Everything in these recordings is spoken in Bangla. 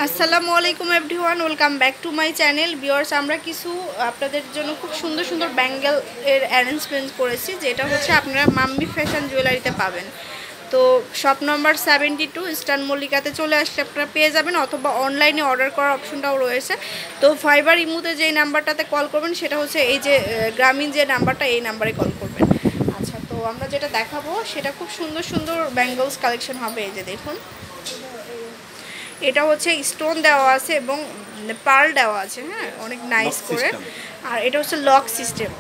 আসসালামু আলাইকুম everyone, welcome back to my channel. Viewers, আমরা কিছু আপনাদের জন্য খুব সুন্দর সুন্দর ব্যাঙ্গেল এর অ্যারেঞ্জমেন্ট করেছি, যেটা হচ্ছে আপনারা মাম্মি ফ্যাশন জুয়েলারিতে পাবেন। তো শপ নম্বর 72 ইস্টার্ন মল্লিকাতে চলে আসলে আপনারা পেয়ে যাবেন, অথবা অনলাইনে অর্ডার করার অপশনটাও রয়েছে। তো ফাইবার ইমুতে যেই নাম্বারটাতে কল করবেন সেটা হচ্ছে এই যে গ্রামীণ যে নাম্বারটা, এই নাম্বারে কল করবেন। আচ্ছা, তো আমরা যেটা দেখাবো সেটা খুব সুন্দর সুন্দর ব্যাঙ্গলস কালেকশন হবে। এই যে দেখুন, এটা হচ্ছে স্টোন দেওয়া আছে এবং পার্ল দেওয়া আছে, হ্যাঁ, অনেক নাইস করে। আর এটা হচ্ছে লক সিস্টেম,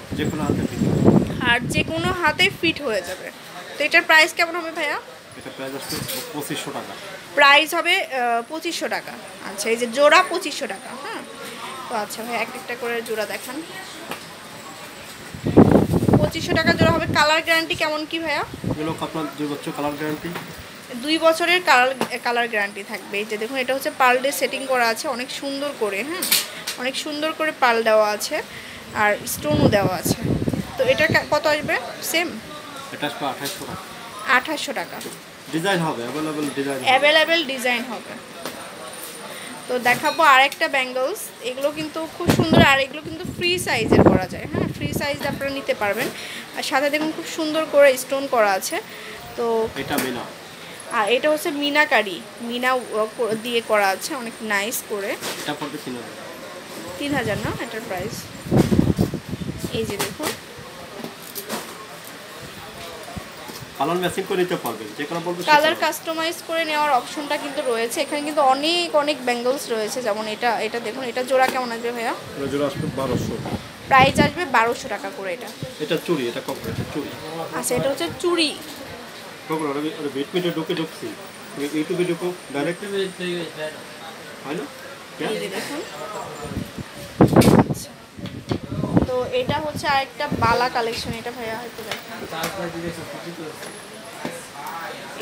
আর যে কোনো হাতে ফিট হয়ে যাবে। তো এটার প্রাইস কেমন হবে ভাইয়া? এটা প্রাইস আসছে 2500 টাকা। প্রাইস হবে 2500 টাকা। আচ্ছা, এই যে জোড়া 2500 টাকা। হ্যাঁ, তো আচ্ছা ভাই, একটা করে জোড়া দেখান। 2500 টাকা জোড়া হবে। কালার গ্যারান্টি কেমন কি ভাইয়া? এগুলো আপনার 2 বছর কালার গ্যারান্টি। 2 বছরের কালার গ্যারান্টি থাকবে। এই যে দেখুন, এটা হচ্ছে পার্ল দিয়ে সেটিং করা আছে অনেক সুন্দর করে। হ্যাঁ, অনেক সুন্দর করে পার্ল দেওয়া আছে আর স্টোনও দেওয়া আছে। তো এটা কত আসবে? সেম, এটা আসবে 2800 টাকা। 2800 টাকা। ডিজাইন হবে, অ্যাভেলেবেল ডিজাইন হবে। তো দেখাবো আরেকটা ব্যাঙ্গলস। এগুলো কিন্তু খুব সুন্দর, আর এগুলো কিন্তু ফ্রি সাইজের করা যায়। হ্যাঁ, ফ্রি সাইজ আপনারা নিতে পারবেন। আর সাথে দেখুন খুব সুন্দর করে স্টোন করা আছে। তো এটা মিনা, আর এটা হচ্ছে মিনাকারি, মিনা দিয়ে করা আছে অনেক নাইস করে। এটা পড়বে 3000। 3000 না এটার প্রাইস? এই যে দেখুন, কালার ম্যাচিং করে নিতে পারবেন, যে কোনো বলবে কালার কাস্টমাইজ করে নেওয়ার অপশনটা কিন্তু রয়েছে। এখানে কিন্তু অনেক অনেক ব্যাঙ্গলস রয়েছে, যেমন এটা দেখুন। এটা জোড়া কেমন আসবে ভাইয়া? এটা জোড়া আসবে 1200। প্রাইস আসবে 1200 টাকা করে। এটা চুড়ি, এটা কম, এটা চুড়ি। আচ্ছা, এটা হচ্ছে চুড়ি। কখনো ওটা বিটমিটে ঢুকছি, ইউটিউবে ঢুকো ডাইরেক্ট, হয় না? এই যে দেখুন। আচ্ছা, তো এটা হচ্ছে আরেকটা বালা কালেকশন। এটা ভাইয়া হয়তো দেখেন।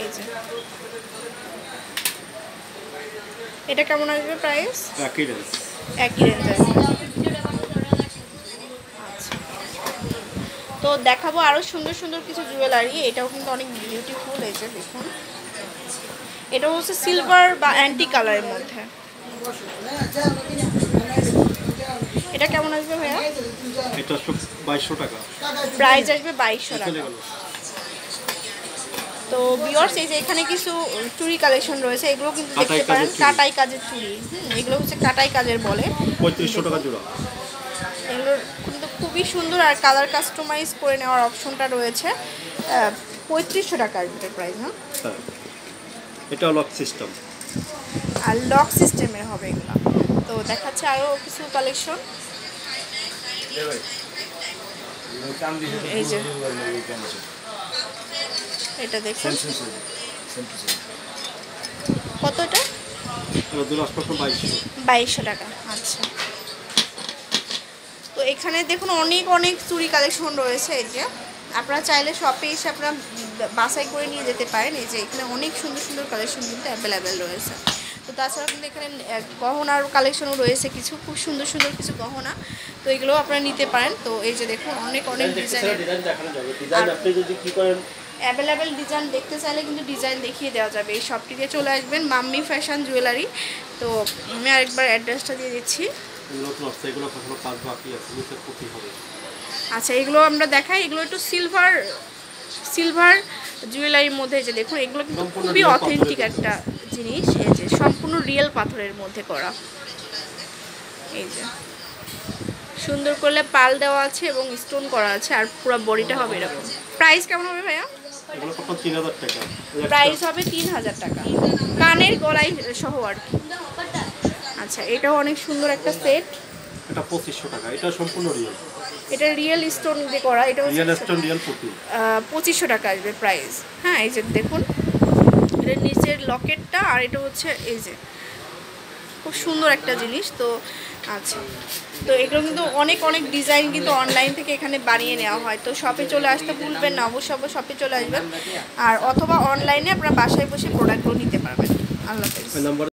এই যে এটা কেমন আসবে প্রাইস? একই রেঞ্জ। একই রেঞ্জ আসবে। আচ্ছা, তো দেখাবো আরো সুন্দর সুন্দর কিছু জুয়েলারি। এটাও কিন্তু অনেক বিউটিফুল। এই যে দেখুন, এটা হচ্ছে সিলভার বা অ্যান্টিক কালারের মধ্যে। এটা কেমন আসবে ভাইয়া? এটা 2200 টাকা। প্রাইস আসবে 2200 টাকা। তো ভিউয়ার্স, এই যে এখানে কিছু চুড়ি কালেকশন রয়েছে, এগুলো কিন্তু দেখতে পারেন কাটাই কাজের চুড়ি। এগুলো হচ্ছে কাটাই কাজের বলে। 3500 টাকা জোড়া। এগুলো কিন্তু খুবই সুন্দর, আর কালার কাস্টমাইজ করে নেওয়ার অপশনটা রয়েছে। 3500 টাকা এটার প্রাইস না? হ্যাঁ, এটা লক সিস্টেম, আর লক সিস্টেমের হবে এগুলো। তো দেখাচ্ছে আরও কিছু কালেকশন। এই যে এটা দেখুন, কতটা? 2200 টাকা। আচ্ছা, তো এখানে দেখুন অনেক অনেক চুড়ি কালেকশন রয়েছে। এই যে আপনারা চাইলে শপে এসে আপনারা বাছাই করে নিয়ে যেতে পারেন। এই যে এখানে অনেক সুন্দর সুন্দর কালেকশন কিন্তু অ্যাভেলেবেল রয়েছে। তো তাছাড়া কিন্তু এখানে গহনার কালেকশনও রয়েছে, কিছু খুব সুন্দর সুন্দর কিছু গহনা। তো এগুলো আপনারা নিতে পারেন। তো এই যে দেখুন, অনেক অনেক ডিজাইন অ্যাভেলেবেল ডিজাইন দেখতে চাইলে কিন্তু ডিজাইন দেখিয়ে দেওয়া যাবে। এই শপটিতে চলে আসবেন, মাম্মি ফ্যাশন জুয়েলারি। তো আমি আরেকবার অ্যাড্রেসটা দিয়ে দিচ্ছি। আচ্ছা, এগুলো আমরা দেখাই। এগুলো একটু সিলভার জুয়েলারির মধ্যে। যে দেখুন, এগুলো কিন্তু খুবই অথেন্টিক একটা জিনিস। এই যে সম্পূর্ণ রিয়েল পাথরের মধ্যে করা। এই যে সুন্দর করলে পাল দেওয়া আছে এবং স্টোন করা আছে, আর পুরো বডিটা হবে এরকম। প্রাইস কেমন হবে ভাইয়া? প্রাইস হবে 3000 টাকা, কানের গলায় সহ আর কি। আচ্ছা, এটাও অনেক সুন্দর একটা সেট। এটা 2500 টাকা। এটা সম্পূর্ণ রিয়েল, এটা রিয়েল স্টোন দিয়ে করা। এটা রিয়েল স্টোন, রিয়েল পুঁতি। 2500 টাকা আসবে প্রাইস। হ্যাঁ, এই যে দেখুন, এর নিচের লকেটটা, আর এটা হচ্ছে এই যে খুব সুন্দর একটা জিনিস। তো আচ্ছা, তো এগুলো কিন্তু অনেক অনেক ডিজাইন কিন্তু অনলাইন থেকে এখানে বানিয়ে নেওয়া হয়। তো শপে চলে আসতে ভুলবেন না, অবশ্যই শপে চলে আসবেন। আর অথবা অনলাইনে আপনারা বাসায় বসে প্রোডাক্টগুলো নিতে পারবেন। আল্লাহ হাফেজ।